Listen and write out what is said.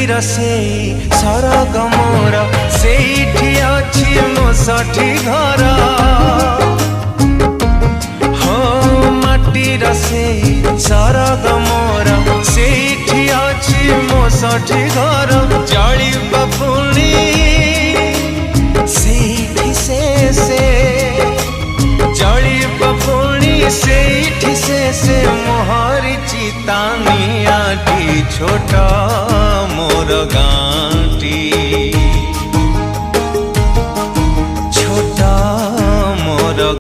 माटीर से सरग मोर सेठी अछि मो साठी घर हो माटीर से सरग मोर सेठी अछि मो साठी घर जली बपुणी सेठी से जली बपुणी सेठी से मोहरी चितानी आटी छोटा मोर गाँटी